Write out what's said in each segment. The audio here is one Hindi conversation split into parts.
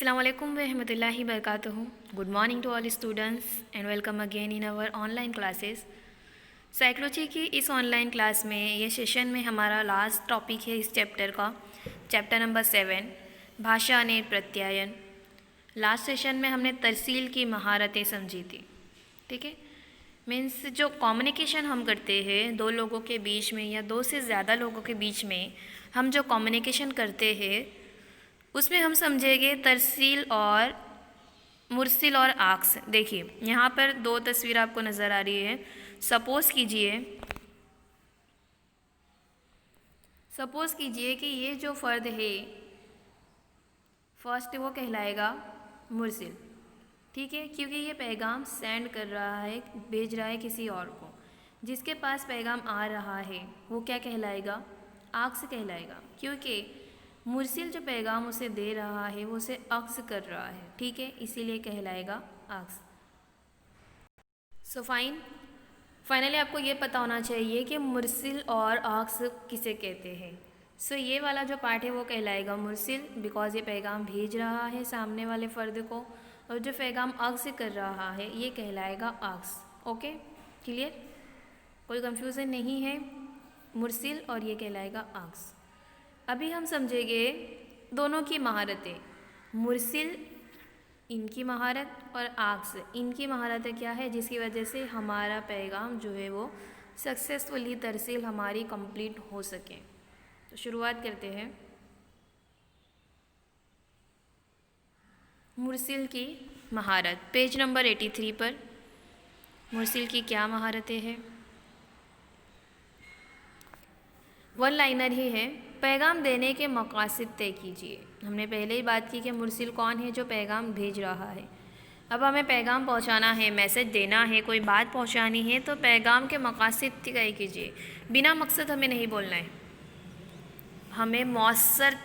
Assalamualaikum warahmatullahi wabarakatuh. Good morning to all students and welcome again in our online classes. Psychology की इस ऑनलाइन क्लास में ये सेशन में हमारा लास्ट टॉपिक है इस चैप्टर का, चैप्टर नंबर 7 भाषा ने प्रत्यायन। लास्ट सेशन में हमने तरसील की महारतें समझी थी। ठीक है, मीन्स जो कम्युनिकेशन हम करते हैं दो लोगों के बीच में या दो से ज़्यादा लोगों के बीच में हम जो कम्युनिकेशन करते हैं उसमें हम समझेंगे तरसील और मुरसिल और आक्स। देखिए यहाँ पर दो तस्वीर आपको नज़र आ रही है। सपोज़ कीजिए कि ये जो फ़र्द है फर्स्ट वो कहलाएगा मुरसिल। ठीक है, क्योंकि ये पैगाम सेंड कर रहा है, भेज रहा है किसी और को। जिसके पास पैगाम आ रहा है वो क्या कहलाएगा? आक्स कहलाएगा, क्योंकि मुरसिल जो पैगाम उसे दे रहा है वो उसे अक्स कर रहा है। ठीक है, इसीलिए कहलाएगा अक्स। सो फाइनली आपको ये पता होना चाहिए कि मुरसिल और अक्स किसे कहते हैं। सो ये वाला जो पार्ट है वो कहलाएगा मुरसिल, बिकॉज ये पैगाम भेज रहा है सामने वाले फ़र्द को, और जो पैगाम अक्स कर रहा है ये कहलाएगा अक्स। Okay, clear? कोई कंफ्यूजन नहीं है? मुरसिल और ये कहलाएगा अक्स। अभी हम समझेंगे दोनों की महारतें। मुरसिल इनकी महारत और आक्स इनकी महारतें क्या है, जिसकी वजह से हमारा पैगाम जो है वो सक्सेसफुली तरसील हमारी कंप्लीट हो सके। तो शुरुआत करते हैं। मुरसिल की महारत, पेज नंबर 83 पर मुरसिल की क्या महारतें हैं। वन लाइनर ही है। पैगाम देने के मकासद तय कीजिए। हमने पहले ही बात की कि मुरसिल कौन है? जो पैगाम भेज रहा है। अब हमें पैगाम पहुंचाना है, मैसेज देना है, कोई बात पहुंचानी है, तो पैगाम के मकासद तय कीजिए। बिना मकसद हमें नहीं बोलना है, हमें मौसर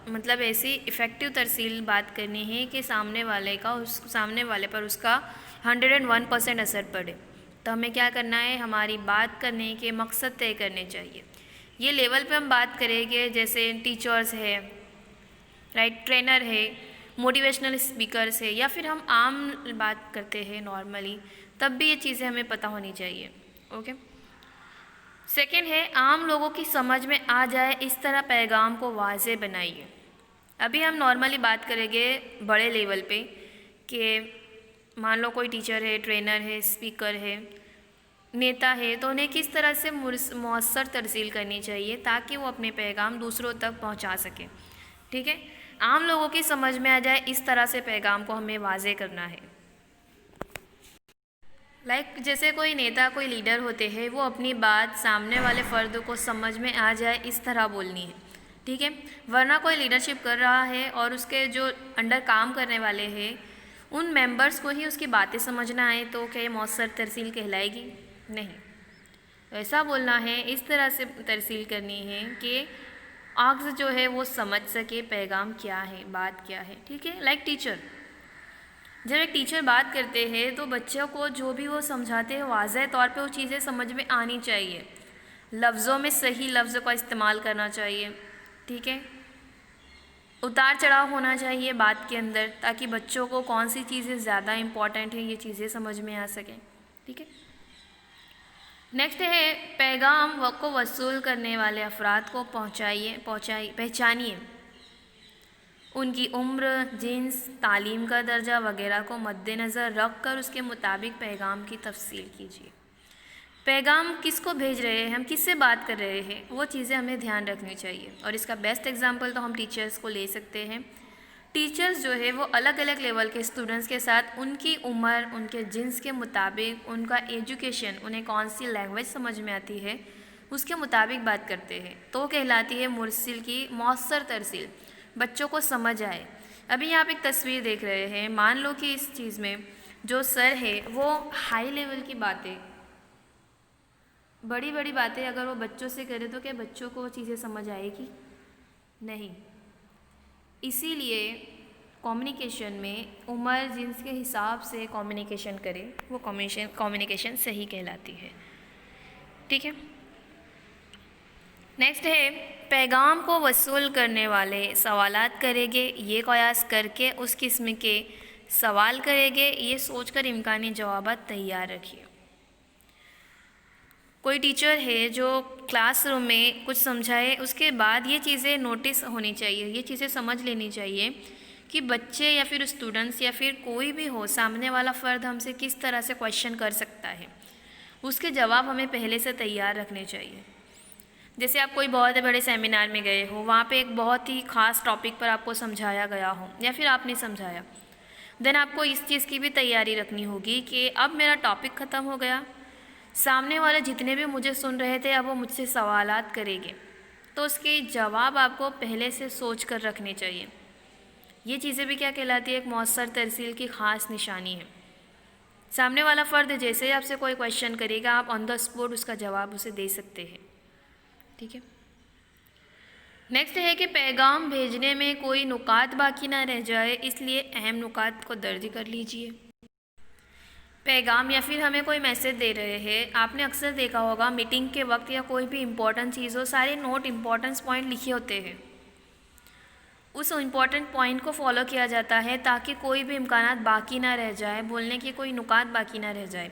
मतलब ऐसी इफ़ेक्टिव तरसील बात करनी है कि सामने वाले पर उसका 101% असर पड़े। तो हमें क्या करना है? हमारी बात करने के मकसद तय करने चाहिए। ये लेवल पे हम बात करेंगे, जैसे टीचर्स है, राइट, ट्रेनर है, मोटिवेशनल स्पीकर्स है, या फिर हम आम बात करते हैं नॉर्मली, तब भी ये चीज़ें हमें पता होनी चाहिए। ओके। सेकंड है, आम लोगों की समझ में आ जाए इस तरह पैगाम को वाज़े बनाइए। अभी हम नॉर्मली बात करेंगे बड़े लेवल पे कि मान लो कोई टीचर है, ट्रेनर है, स्पीकर है, नेता है, तो उन्हें किस तरह से मौसर तरसील करनी चाहिए ताकि वो अपने पैगाम दूसरों तक पहुंचा सके। ठीक है, आम लोगों की समझ में आ जाए इस तरह से पैगाम को हमें वाज़े करना है। जैसे कोई नेता, कोई लीडर होते हैं, वो अपनी बात सामने वाले फ़र्द को समझ में आ जाए इस तरह बोलनी है। ठीक है, वरना कोई लीडरशिप कर रहा है और उसके जो अंडर काम करने वाले हैं उन मेंबर्स को ही उसकी बातें समझना आए, तो क्या ये मौसर तरसील कहलाएगी? नहीं। ऐसा बोलना है, इस तरह से तरसील करनी है कि आक्स जो है वो समझ सके पैगाम क्या है, बात क्या है। ठीक है, टीचर, जब एक टीचर बात करते हैं तो बच्चों को जो भी वो समझाते हैं वाज़ह तौर पे वो चीज़ें समझ में आनी चाहिए। लफ्ज़ों में सही लफ्ज़ का इस्तेमाल करना चाहिए। ठीक है, उतार चढ़ाव होना चाहिए बात के अंदर, ताकि बच्चों को कौन सी चीज़ें ज़्यादा इम्पॉर्टेंट है ये चीज़ें समझ में आ सकें। ठीक है, नेक्स्ट है, पैगाम को वसूल करने वाले अफराद को पहचानिए। उनकी उम्र, जिन्स, तालीम का दर्जा वगैरह को मद्देनज़र रख कर उसके मुताबिक पैगाम की तफसील कीजिए। पैगाम किसको भेज रहे हैं, हम किससे बात कर रहे हैं, वो चीज़ें हमें ध्यान रखनी चाहिए। और इसका बेस्ट एग्जांपल तो हम टीचर्स को ले सकते हैं। टीचर्स जो है वो अलग अलग लेवल के स्टूडेंट्स के साथ उनकी उम्र, उनके जिन्स के मुताबिक, उनका एजुकेशन, उन्हें कौन सी लैंग्वेज समझ में आती है उसके मुताबिक बात करते हैं। तो कहलाती है मुरसिल की मौसर तरसील, बच्चों को समझ आए। अभी यहाँ पे एक तस्वीर देख रहे हैं, मान लो कि इस चीज़ में जो सर है वो हाई लेवल की बातें, बड़ी बड़ी बातें अगर वो बच्चों से करे तो क्या बच्चों को वो चीज़ें समझ आएगी? नहीं। इसीलिए कम्युनिकेशन में उम्र, जिन्स के हिसाब से कम्युनिकेशन करे, वो कम्युनिकेशन सही कहलाती है। ठीक है, नेक्स्ट है पैगाम को वसूल करने वाले सवालात करेंगे, ये कयास करके उस किस्म के सवाल करेंगे, ये सोचकर इम्कानी जवाबात तैयार रखिए। कोई टीचर है जो क्लासरूम में कुछ समझाए, उसके बाद ये चीज़ें नोटिस होनी चाहिए, ये चीज़ें समझ लेनी चाहिए कि बच्चे या फिर स्टूडेंट्स या फिर कोई भी हो, सामने वाला फ़र्द हमसे किस तरह से क्वेश्चन कर सकता है, उसके जवाब हमें पहले से तैयार रखने चाहिए। जैसे आप कोई बहुत बड़े सेमिनार में गए हो, वहाँ पे एक बहुत ही ख़ास टॉपिक पर आपको समझाया गया हो या फिर आपने समझाया, देन आपको इस चीज़ की भी तैयारी रखनी होगी कि अब मेरा टॉपिक ख़त्म हो गया, सामने वाले जितने भी मुझे सुन रहे थे अब वो मुझसे सवालात करेंगे, तो उसके जवाब आपको पहले से सोच कर रखने चाहिए। ये चीज़ें भी क्या कहलाती है, एक मौसर तरसील की ख़ास निशानी है। सामने वाला फ़र्द जैसे ही आपसे कोई क्वेश्चन करेगा, आप ऑन द स्पॉट उसका जवाब उसे दे सकते हैं। ठीक है। नेक्स्ट है कि पैगाम भेजने में कोई नुकात बाकी ना रह जाए, इसलिए अहम नुकात को दर्ज कर लीजिए। पैगाम या फिर हमें कोई मैसेज दे रहे हैं, आपने अक्सर देखा होगा मीटिंग के वक्त या कोई भी इम्पोर्टेंट चीज़ हो, सारे नोट इम्पोर्टेंस पॉइंट लिखे होते हैं, उस इम्पॉर्टेंट पॉइंट को फॉलो किया जाता है ताकि कोई भी इम्कानात बाकी ना रह जाए, बोलने की कोई नुकात बाकी ना रह जाए।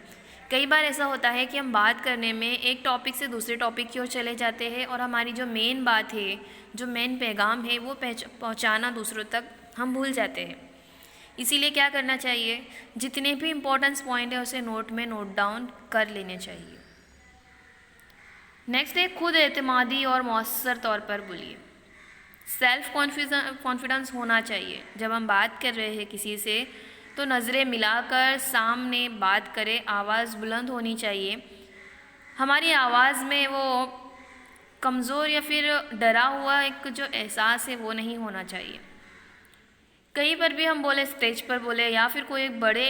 कई बार ऐसा होता है कि हम बात करने में एक टॉपिक से दूसरे टॉपिक की ओर चले जाते हैं और हमारी जो मेन बात है, जो मेन पैगाम है, वो पहुंचाना दूसरों तक हम भूल जाते हैं। इसीलिए क्या करना चाहिए, जितने भी इम्पोर्टेंस पॉइंट है उसे नोट में नोट डाउन कर लेने चाहिए। नेक्स्ट है खुद एतमादी और मौसर तौर पर बोलिए। सेल्फ कॉन्फिडेंस होना चाहिए। जब हम बात कर रहे हैं किसी से तो नज़रें मिलाकर सामने बात करें, आवाज़ बुलंद होनी चाहिए। हमारी आवाज़ में वो कमज़ोर या फिर डरा हुआ एक जो एहसास है वो नहीं होना चाहिए। कहीं पर भी हम बोले, स्टेज पर बोले या फिर कोई एक बड़े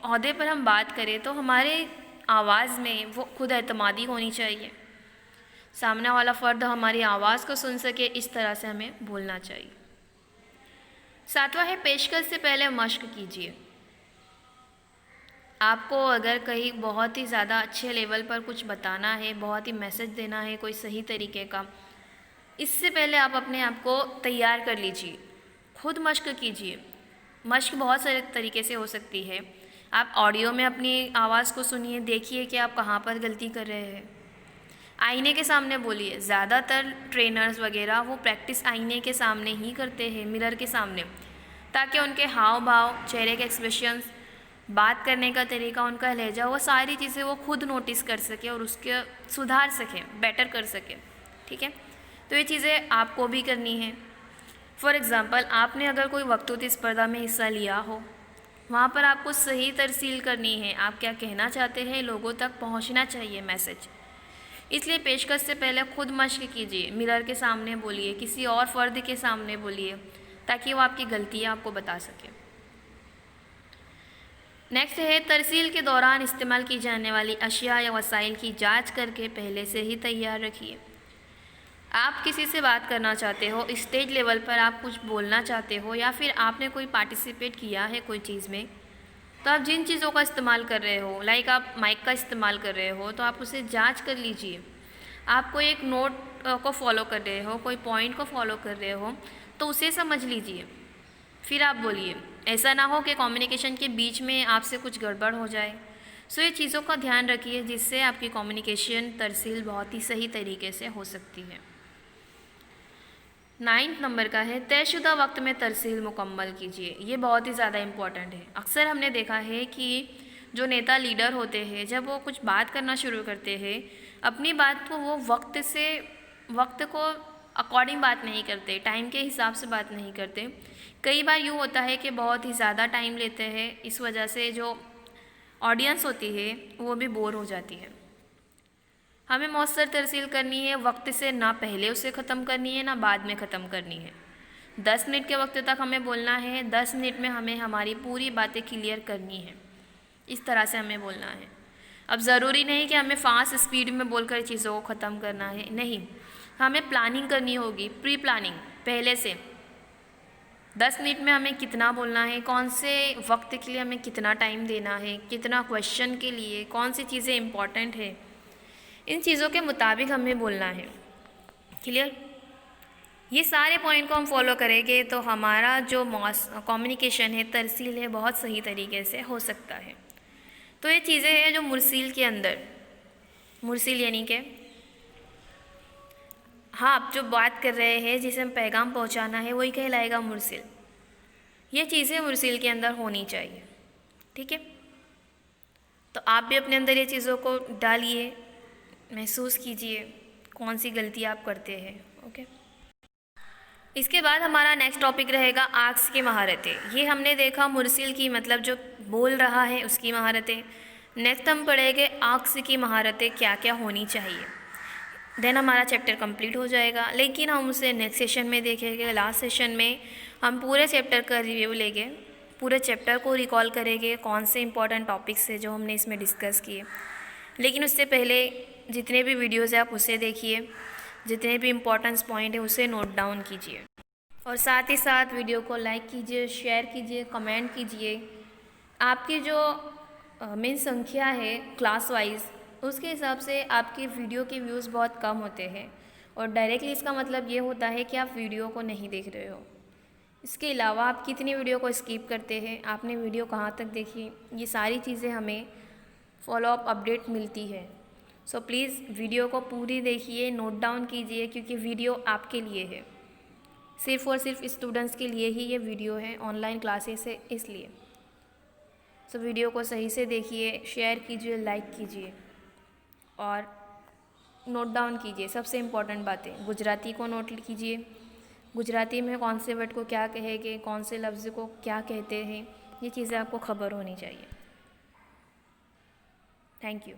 ओहदे पर हम बात करें, तो हमारे आवाज़ में वो खुद एतमादी होनी चाहिए। सामने वाला फ़र्द हमारी आवाज़ को सुन सके, इस तरह से हमें बोलना चाहिए। सातवां है पेशकश से पहले मश्क कीजिए। आपको अगर कहीं बहुत ही ज़्यादा अच्छे लेवल पर कुछ बताना है, बहुत ही मैसेज देना है कोई सही तरीके का, इससे पहले आप अपने आप को तैयार कर लीजिए, खुद मश्क कीजिए। मश्क बहुत सारे तरीके से हो सकती है। आप ऑडियो में अपनी आवाज़ को सुनिए, देखिए कि आप कहाँ पर गलती कर रहे हैं। आईने के सामने बोलिए। ज़्यादातर ट्रेनर्स वगैरह वो प्रैक्टिस आईने के सामने ही करते हैं, मिरर के सामने, ताकि उनके हाव भाव, चेहरे के एक्सप्रेशंस, बात करने का तरीका, उनका लहजा, वो सारी चीज़ें वो खुद नोटिस कर सके और उसके सुधार सकें, बेटर कर सकें। ठीक है, तो ये चीज़ें आपको भी करनी है। फॉर एग्ज़ाम्पल, आपने अगर कोई वक्तृत्व स्पर्धा में हिस्सा लिया हो, वहाँ पर आपको सही तरसील करनी है, आप क्या कहना चाहते हैं, लोगों तक पहुँचना चाहिए मैसेज। इसलिए पेशकश से पहले खुद मश्क कीजिए, मिरर के सामने बोलिए, किसी और फ़र्द के सामने बोलिए, ताकि वो आपकी गलतियाँ आपको बता सके। नेक्स्ट है तरसील के दौरान इस्तेमाल की जाने वाली अशिया या वसाइल की जांच करके पहले से ही तैयार रखिए। आप किसी से बात करना चाहते हो, स्टेज लेवल पर आप कुछ बोलना चाहते हो या फिर आपने कोई पार्टिसिपेट किया है कोई चीज़ में, तो आप जिन चीज़ों का इस्तेमाल कर रहे हो, लाइक आप माइक का इस्तेमाल कर रहे हो, तो आप उसे जांच कर लीजिए। आप कोई एक नोट को फॉलो कर रहे हो, कोई पॉइंट को फॉलो कर रहे हो, तो उसे समझ लीजिए, फिर आप बोलिए। ऐसा ना हो कि कम्युनिकेशन के बीच में आपसे कुछ गड़बड़ हो जाए। सो ये चीज़ों का ध्यान रखिए, जिससे आपकी कम्युनिकेशन तरसील बहुत ही सही तरीके से हो सकती है। 9 नंबर का है तयशुदा वक्त में तरसील मुकम्मल कीजिए। ये बहुत ही ज़्यादा इम्पॉर्टेंट है। अक्सर हमने देखा है कि जो नेता लीडर होते हैं, जब वो कुछ बात करना शुरू करते हैं, अपनी बात को वो वक्त को अकॉर्डिंग बात नहीं करते, टाइम के हिसाब से बात नहीं करते। कई बार यूँ होता है कि बहुत ही ज़्यादा टाइम लेते हैं, इस वजह से जो ऑडियंस होती है वो भी बोर हो जाती है। हमें मौसर तरसील करनी है, वक्त से ना पहले उसे ख़त्म करनी है ना बाद में ख़त्म करनी है। 10 मिनट के वक्त तक हमें बोलना है, 10 मिनट में हमें हमारी पूरी बातें क्लियर करनी है, इस तरह से हमें बोलना है। अब ज़रूरी नहीं कि हमें फास्ट स्पीड में बोलकर चीज़ों को ख़त्म करना है, नहीं, हमें प्लानिंग करनी होगी, प्री प्लानिंग, पहले से 10 मिनट में हमें कितना बोलना है, कौन से वक्त के लिए हमें कितना टाइम देना है, कितना क्वेश्चन के लिए, कौन सी चीज़ें इम्पॉर्टेंट है, इन चीज़ों के मुताबिक हमें बोलना है। क्लियर? ये सारे पॉइंट को हम फॉलो करेंगे तो हमारा जो कम्युनिकेशन है, तरसील है, बहुत सही तरीके से हो सकता है। तो ये चीज़ें हैं जो मुरसिल के अंदर, मुरसिल यानी कि हाँ, आप जो बात कर रहे हैं, जिसे हम पैगाम पहुंचाना है, वही कहलाएगा मुरसिल। ये चीज़ें मुरसिल के अंदर होनी चाहिए, ठीक है? तो आप भी अपने अंदर ये चीज़ों को डालिए, महसूस कीजिए कौन सी गलती आप करते हैं। ओके, इसके बाद हमारा नेक्स्ट टॉपिक रहेगा आक्स की महारतें। ये हमने देखा मुरसिल की, मतलब जो बोल रहा है उसकी महारतें। नेक्स्ट हम पढ़ेंगे आक्स की महारतें क्या क्या होनी चाहिए। देन हमारा चैप्टर कंप्लीट हो जाएगा, लेकिन हम उसे नेक्स्ट सेशन में देखेंगे। लास्ट सेशन में हम पूरे चैप्टर का रिव्यू लेंगे, पूरे चैप्टर को रिकॉल करेंगे, कौन से इंपॉर्टेंट टॉपिक्स है जो हमने इसमें डिस्कस किए। लेकिन उससे पहले जितने भी वीडियोज़ हैं आप उसे देखिए, जितने भी इम्पोर्टेंस पॉइंट है उसे नोट डाउन कीजिए, और साथ ही साथ वीडियो को लाइक कीजिए, शेयर कीजिए, कमेंट कीजिए। आपकी जो मेन संख्या है क्लास वाइज, उसके हिसाब से आपके वीडियो के व्यूज़ बहुत कम होते हैं, और डायरेक्टली इसका मतलब ये होता है कि आप वीडियो को नहीं देख रहे हो। इसके अलावा आप कितनी वीडियो को स्किप करते हैं, आपने वीडियो कहाँ तक देखी, ये सारी चीज़ें हमें फॉलोअप अपडेट मिलती है। सो प्लीज़ वीडियो को पूरी देखिए, नोट डाउन कीजिए, क्योंकि वीडियो आपके लिए है, सिर्फ़ और सिर्फ स्टूडेंट्स के लिए ही ये वीडियो है, ऑनलाइन क्लासेस है इसलिए। सो वीडियो को सही से देखिए, शेयर कीजिए, लाइक कीजिए और नोट डाउन कीजिए। सबसे इम्पॉर्टेंट बातें, गुजराती को नोट कीजिए, गुजराती में कौन से वर्ड को क्या कहेंगे, कौन से लफ्ज़ को क्या कहते हैं, ये चीज़ें आपको खबर होनी चाहिए। Thank you.